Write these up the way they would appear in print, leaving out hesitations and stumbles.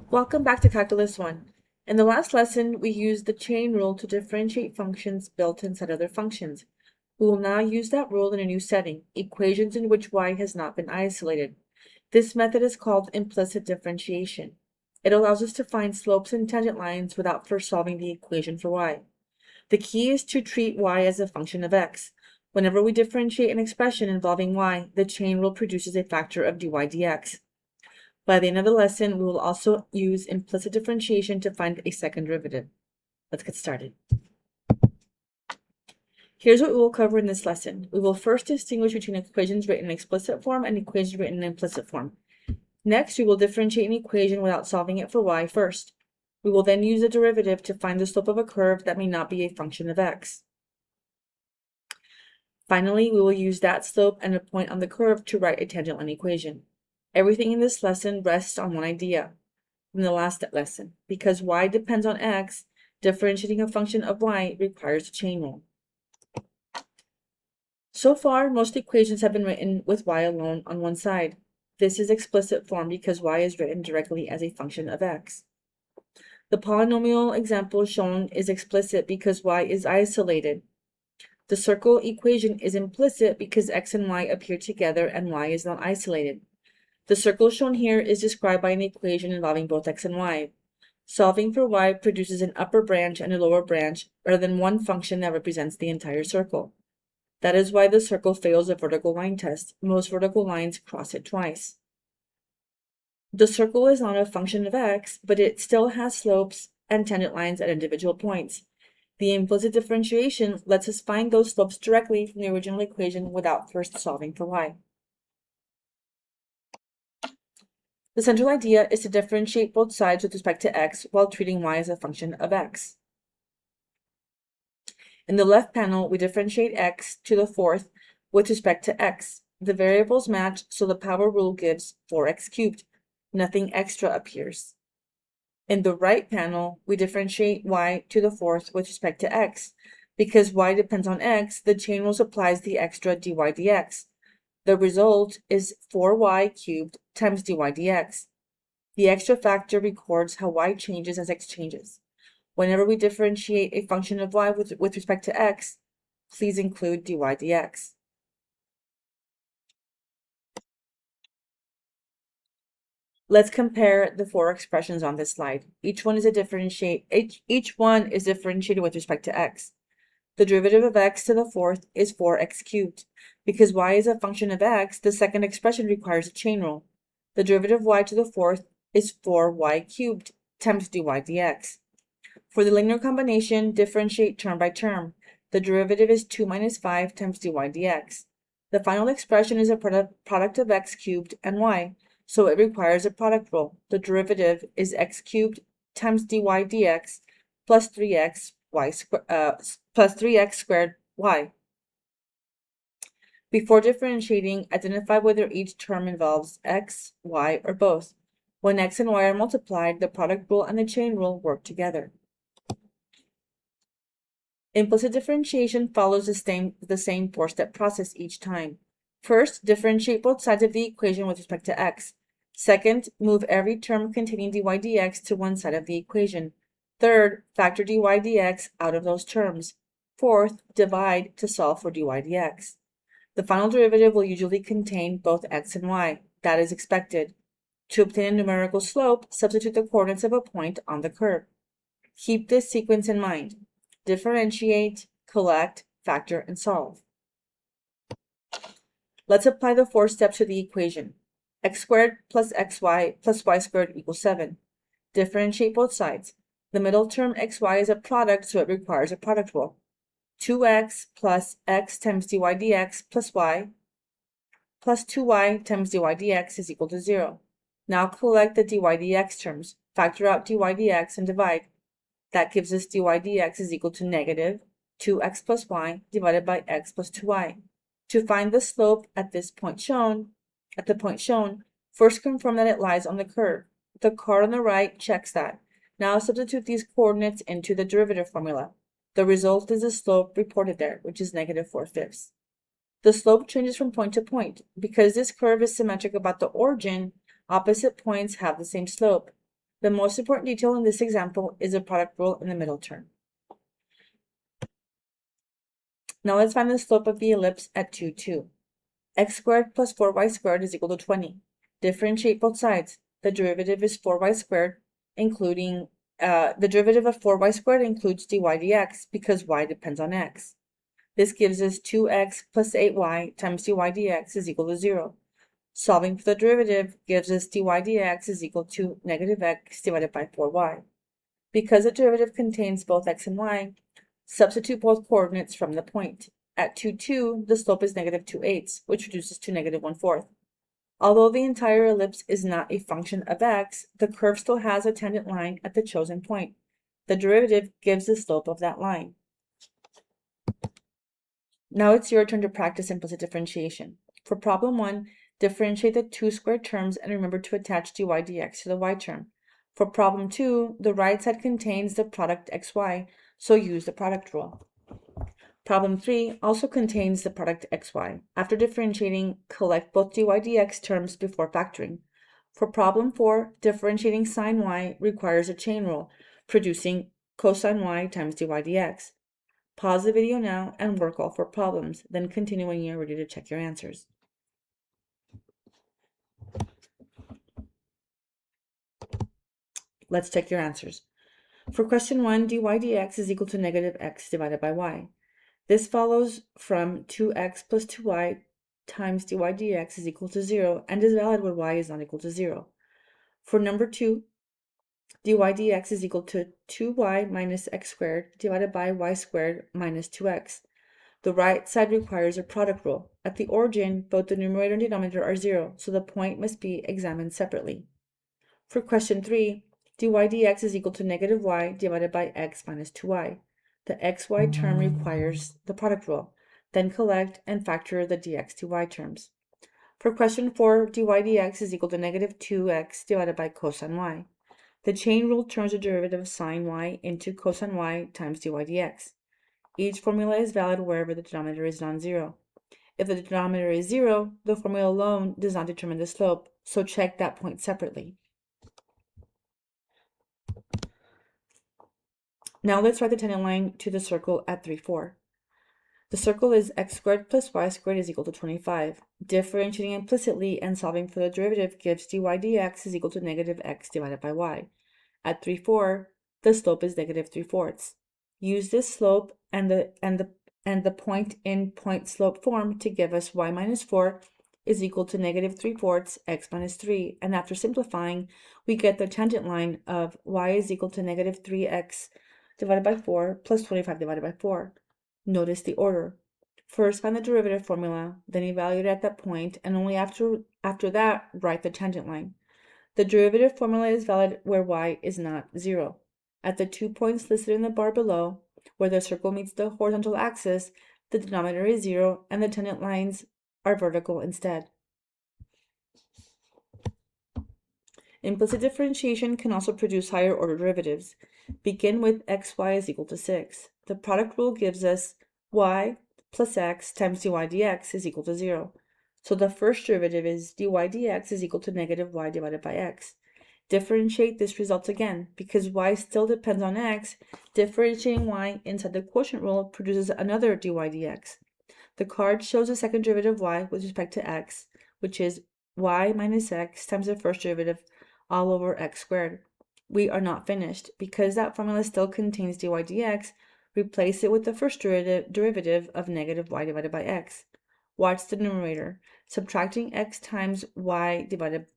Welcome back to Calculus 1. In the last lesson, we used the chain rule to differentiate functions built inside other functions. We will now use that rule in a new setting, equations in which y has not been isolated. This method is called implicit differentiation. It allows us to find slopes and tangent lines without first solving the equation for y. The key is to treat y as a function of x. Whenever we differentiate an expression involving y, the chain rule produces a factor of dy dx. By the end of the lesson, we will also use implicit differentiation to find a second derivative. Let's get started. Here's what we will cover in this lesson. We will first distinguish between equations written in explicit form and equations written in implicit form. Next, we will differentiate an equation without solving it for y first. We will then use a derivative to find the slope of a curve that may not be a function of x. Finally, we will use that slope and a point on the curve to write a tangent line equation. Everything in this lesson rests on one idea from the last lesson. Because y depends on x, differentiating a function of y requires a chain rule. So far, most equations have been written with y alone on one side. This is explicit form because y is written directly as a function of x. The polynomial example shown is explicit because y is isolated. The circle equation is implicit because x and y appear together and y is not isolated. The circle shown here is described by an equation involving both x and y. Solving for y produces an upper branch and a lower branch rather than one function that represents the entire circle. That is why the circle fails a vertical line test. Most vertical lines cross it twice. The circle is not a function of x, but it still has slopes and tangent lines at individual points. The implicit differentiation lets us find those slopes directly from the original equation without first solving for y. The central idea is to differentiate both sides with respect to x while treating y as a function of x. In the left panel, we differentiate x to the fourth with respect to x. The variables match, so the power rule gives 4x cubed. Nothing extra appears. In the right panel, we differentiate y to the fourth with respect to x. Because y depends on x, the chain rule applies the extra dy dx. The result is 4y cubed times dy dx. The extra factor records how y changes as x changes. Whenever we differentiate a function of y with respect to x, please include dy dx. Let's compare the four expressions on this slide. Each one is differentiated with respect to x. The derivative of x to the fourth is 4x cubed. Because y is a function of x, the second expression requires a chain rule. The derivative of y to the fourth is 4y cubed times dy dx. For the linear combination, differentiate term by term. The derivative is 2 minus 5 times dy dx. The final expression is a product of x cubed and y, so it requires a product rule. The derivative is x cubed times dy dx plus 3x squared y. Before differentiating, identify whether each term involves x, y, or both. When x and y are multiplied, the product rule and the chain rule work together. Implicit differentiation follows the same four-step process each time. First, differentiate both sides of the equation with respect to x. Second, move every term containing dy dx to one side of the equation. Third, factor dy dx out of those terms. Fourth, divide to solve for dy dx. The final derivative will usually contain both x and y. That is expected. To obtain a numerical slope, substitute the coordinates of a point on the curve. Keep this sequence in mind. Differentiate, collect, factor, and solve. Let's apply the four steps to the equation. X squared plus xy plus y squared equals 7. Differentiate both sides. The middle term xy is a product, so it requires a product rule. 2x plus x times dy dx plus y plus 2y times dy dx is equal to 0. Now collect the dy dx terms. Factor out dy dx and divide. That gives us dy dx is equal to negative 2x plus y divided by x plus 2y. To find the slope at the point shown, first confirm that it lies on the curve. The card on the right checks that. Now substitute these coordinates into the derivative formula. The result is the slope reported there, which is negative 4/5. The slope changes from point to point. Because this curve is symmetric about the origin, opposite points have the same slope. The most important detail in this example is the product rule in the middle term. Now let's find the slope of the ellipse at 2, 2. X squared plus 4y squared is equal to 20. Differentiate both sides. The derivative is 4y squared, including the derivative of 4y squared includes dy dx because y depends on x. This gives us 2x plus 8y times dy dx is equal to 0. Solving for the derivative gives us dy dx is equal to negative x divided by 4y. Because the derivative contains both x and y, substitute both coordinates from the point. At 2, 2, the slope is negative 2/8, which reduces to negative 1/4. Although the entire ellipse is not a function of x, the curve still has a tangent line at the chosen point. The derivative gives the slope of that line. Now it's your turn to practice implicit differentiation. For problem 1, differentiate the two squared terms and remember to attach dy dx to the y term. For problem 2, the right side contains the product xy, so use the product rule. Problem 3 also contains the product xy. After differentiating, collect both dy dx terms before factoring. For problem 4, differentiating sine y requires a chain rule, producing cosine y times dy dx. Pause the video now and work all 4 problems, then continue when you are ready to check your answers. Let's check your answers. For question 1, dy dx is equal to negative x divided by y. This follows from 2x plus 2y times dy dx is equal to 0 and is valid where y is not equal to 0. For number 2, dy dx is equal to 2y minus x squared divided by y squared minus 2x. The right side requires a product rule. At the origin, both the numerator and denominator are 0, so the point must be examined separately. For question 3, dy dx is equal to negative y divided by x minus 2y. The xy term requires the product rule. Then collect and factor the dx dy terms. For question 4, dy dx is equal to negative 2x divided by cosine y. The chain rule turns the derivative of sine y into cosine y times dy dx. Each formula is valid wherever the denominator is non-zero. If the denominator is 0, the formula alone does not determine the slope, so check that point separately. Now let's write the tangent line to the circle at 3, 4. The circle is x squared plus y squared is equal to 25. Differentiating implicitly and solving for the derivative gives dy dx is equal to negative x divided by y. At 3, 4, the slope is negative 3/4. Use this slope and the point in point slope form to give us y minus 4 is equal to negative 3/4 x minus 3, and after simplifying, we get the tangent line of y is equal to negative 3x divided by 4 plus 25 divided by 4. Notice the order. First find the derivative formula, then evaluate at that point, and only after that write the tangent line. The derivative formula is valid where y is not 0. At the 2 points listed in the bar below, where the circle meets the horizontal axis, the denominator is 0 and the tangent lines are vertical instead. Implicit differentiation can also produce higher order derivatives. Begin with xy is equal to 6. The product rule gives us y plus x times dy dx is equal to 0. So the first derivative is dy dx is equal to negative y divided by x. Differentiate this result again. Because y still depends on x, differentiating y inside the quotient rule produces another dy dx. The card shows the second derivative y with respect to x, which is y minus x times the first derivative all over x squared. We are not finished. Because that formula still contains dy dx, replace it with the first derivative of negative y divided by x. Watch the numerator. Subtracting x times negative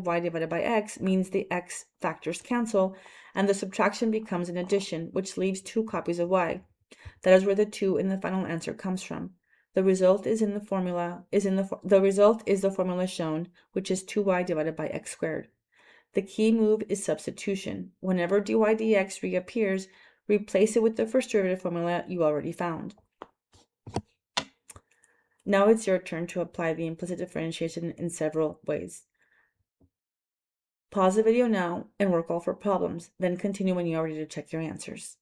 y divided by x means the x factors cancel, and the subtraction becomes an addition, which leaves 2 copies of y. That is where the 2 in the final answer comes from. The result is the formula shown, which is 2y divided by x squared. The key move is substitution. Whenever dy dx reappears, replace it with the first derivative formula you already found. Now it's your turn to apply the implicit differentiation in several ways. Pause the video now and work all 4 problems, then continue when you are ready to check your answers.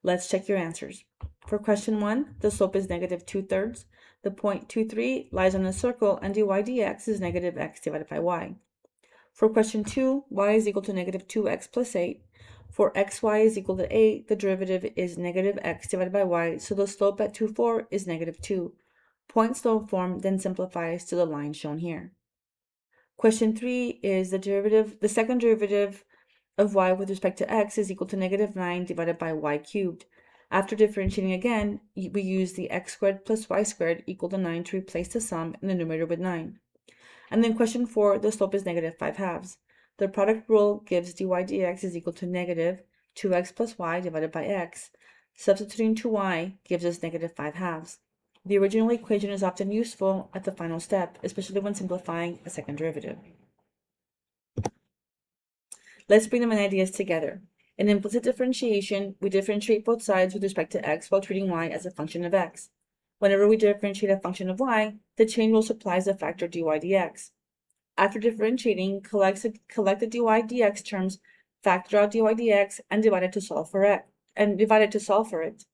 Let's check your answers. For question 1, the slope is negative 2/3. The point 2, 3 lies on a circle, and dy dx is negative x divided by y. For question 2, y is equal to negative 2x plus 8. For xy is equal to 8, the derivative is negative x divided by y, so the slope at 2, 4 is negative 2. Point slope form then simplifies to the line shown here. Question 3 is the second derivative of y with respect to x is equal to negative 9 divided by y cubed. After differentiating again, we use the x squared plus y squared equal to 9 to replace the sum in the numerator with 9. And then question 4, the slope is negative 5 halves. The product rule gives dy dx is equal to negative 2x plus y divided by x. Substituting to y gives us negative 5 halves. The original equation is often useful at the final step, especially when simplifying a second derivative. Let's bring the main ideas together. In implicit differentiation, we differentiate both sides with respect to x while treating y as a function of x. Whenever we differentiate a function of y, the chain rule supplies the factor dy dx. After differentiating, collect the dy dx terms, factor out dy dx, and divide it to solve for it.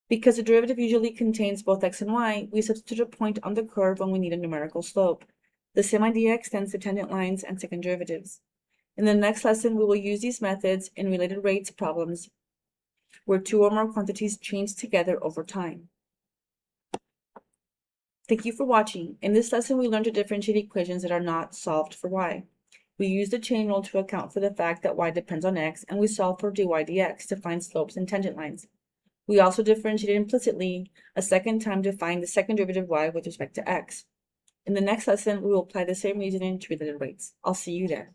Because the derivative usually contains both x and y, we substitute a point on the curve when we need a numerical slope. The same idea extends to tangent lines and second derivatives. In the next lesson, we will use these methods in related rates problems where two or more quantities change together over time. Thank you for watching. In this lesson, we learned to differentiate equations that are not solved for y. We use the chain rule to account for the fact that y depends on x, and we solve for dy dx to find slopes and tangent lines. We also differentiated implicitly a second time to find the second derivative y with respect to x. In the next lesson, we will apply the same reasoning to related rates. I'll see you there.